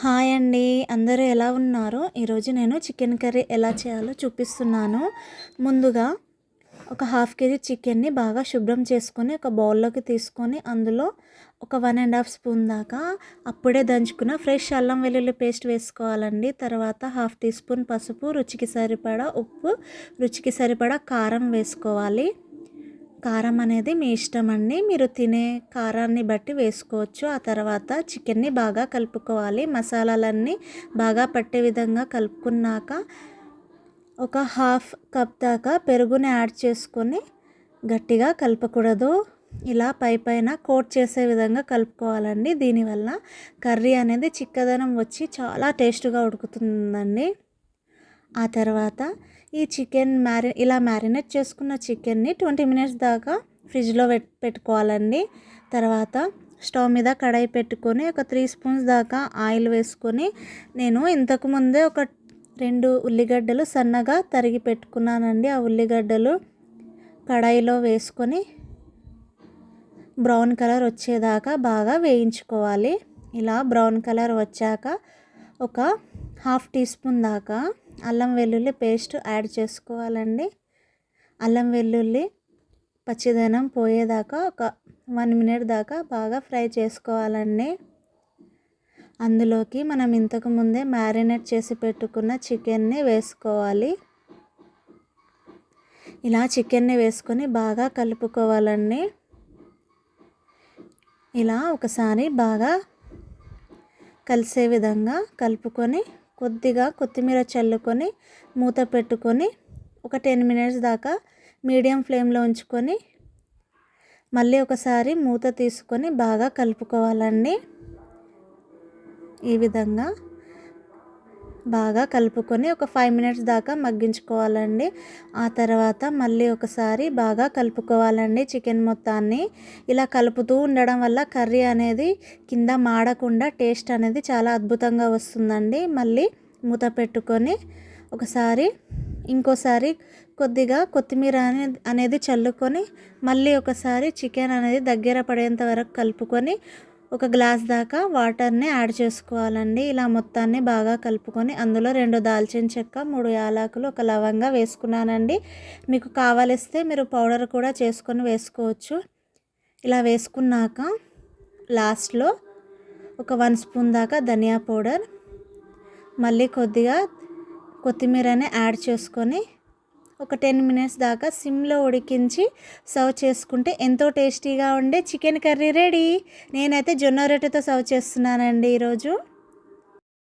Hi అండి. అందరూ ఎలా ఉన్నారు? ఈరోజు నేను చికెన్ కర్రీ ఎలా చేయాలో చూపిస్తున్నాను. ముందుగా ఒక హాఫ్ కేజీ చికెన్ని బాగా శుభ్రం చేసుకొని ఒక బౌల్లోకి తీసుకొని అందులో ఒక 1½ స్పూన్ దాకా అప్పుడే దంచుకున్న ఫ్రెష్ అల్లం వెల్లుల్లి పేస్ట్ వేసుకోవాలండి. తర్వాత హాఫ్ టీ స్పూన్ పసుపు, రుచికి సరిపడా ఉప్పు, రుచికి సరిపడా కారం వేసుకోవాలి. కారం అనేది మీ ఇష్టం అండి, మీరు తినే కారాన్ని బట్టి వేసుకోవచ్చు. ఆ తర్వాత చికెన్ని బాగా కలుపుకోవాలి. మసాలాలన్నీ బాగా పట్టే విధంగా కలుపుకున్నాక ఒక హాఫ్ కప్ దాకా పెరుగుని యాడ్ చేసుకొని గట్టిగా కలపకూడదు, ఇలా పైన కోట్ చేసే విధంగా కలుపుకోవాలండి. దీనివల్ల కర్రీ అనేది చిక్కదనం వచ్చి చాలా టేస్ట్గా ఉడుకుతుందండి. ఆ తర్వాత ఈ చికెన్ ఇలా మ్యారినేట్ చేసుకున్న చికెన్ని 20 మినిట్స్ దాకా ఫ్రిడ్జ్లో పెట్టుకోవాలండి. తర్వాత స్టవ్ మీద కడాయి పెట్టుకొని ఒక 3 స్పూన్స్ దాకా ఆయిల్ వేసుకొని, నేను ఇంతకుముందే ఒక 2 ఉల్లిగడ్డలు సన్నగా తరిగి పెట్టుకున్నానండి. ఆ ఉల్లిగడ్డలు కడాయిలో వేసుకొని బ్రౌన్ కలర్ వచ్చేదాకా బాగా వేయించుకోవాలి. ఇలా బ్రౌన్ కలర్ వచ్చాక ఒక హాఫ్ టీ స్పూన్ దాకా అల్లం వెల్లుల్లి పేస్ట్ యాడ్ చేసుకోవాలండి. అల్లం వెల్లుల్లి పచ్చిదనం పోయేదాకా ఒక 1 మినిట్ దాకా బాగా ఫ్రై చేసుకోవాలండి. అందులోకి మనం ఇంతకు ముందే మ్యారినేట్ చేసి పెట్టుకున్న చికెన్ని వేసుకోవాలి. ఇలా చికెన్ని వేసుకొని బాగా కలుపుకోవాలండి. ఇలా ఒకసారి బాగా కలిసే విధంగా కలుపుకొని కొద్దిగా కొత్తిమీర చల్లుకొని మూత పెట్టుకొని ఒక 10 మినిట్స్ దాకా మీడియం ఫ్లేమ్లో ఉంచుకొని మళ్ళీ ఒకసారి మూత తీసుకొని బాగా కలుపుకోవాలండి. ఈ విధంగా బాగా కలుపుకొని ఒక 5 మినిట్స్ దాకా మగ్గించుకోవాలండి. ఆ తర్వాత మళ్ళీ ఒకసారి బాగా కలుపుకోవాలండి చికెన్ మొత్తాన్ని. ఇలా కలుపుతూ ఉండడం వల్ల కర్రీ అనేది కింద మాడకుండా టేస్ట్ అనేది చాలా అద్భుతంగా వస్తుందండి. మళ్ళీ మూత పెట్టుకొని ఇంకోసారి కొద్దిగా కొత్తిమీర అనేది చల్లుకొని మళ్ళీ ఒకసారి చికెన్ అనేది దగ్గర పడేంత వరకు కలుపుకొని ఒక గ్లాస్ దాకా వాటర్ని యాడ్ చేసుకోవాలండి. ఇలా మొత్తాన్ని బాగా కలుపుకొని అందులో 2 దాల్చిన చెక్క, 3 యాలకులు, 1 లవంగా వేసుకున్నానండి. మీకు కావలిస్తే మీరు పౌడర్ కూడా చేసుకొని వేసుకోవచ్చు. ఇలా వేసుకున్నాక లాస్ట్లో ఒక 1 స్పూన్ దాకా ధనియా పౌడర్, మళ్ళీ కొద్దిగా కొత్తిమీరని యాడ్ చేసుకొని ఒక 10 మినిట్స్ దాకా సిమ్లో ఉడికించి సర్వ్ చేసుకుంటే ఎంతో టేస్టీగా ఉండే చికెన్ కర్రీ రెడీ. నేనైతే జొన్న రొట్టెతో సర్వ్ చేస్తున్నానండి ఈరోజు.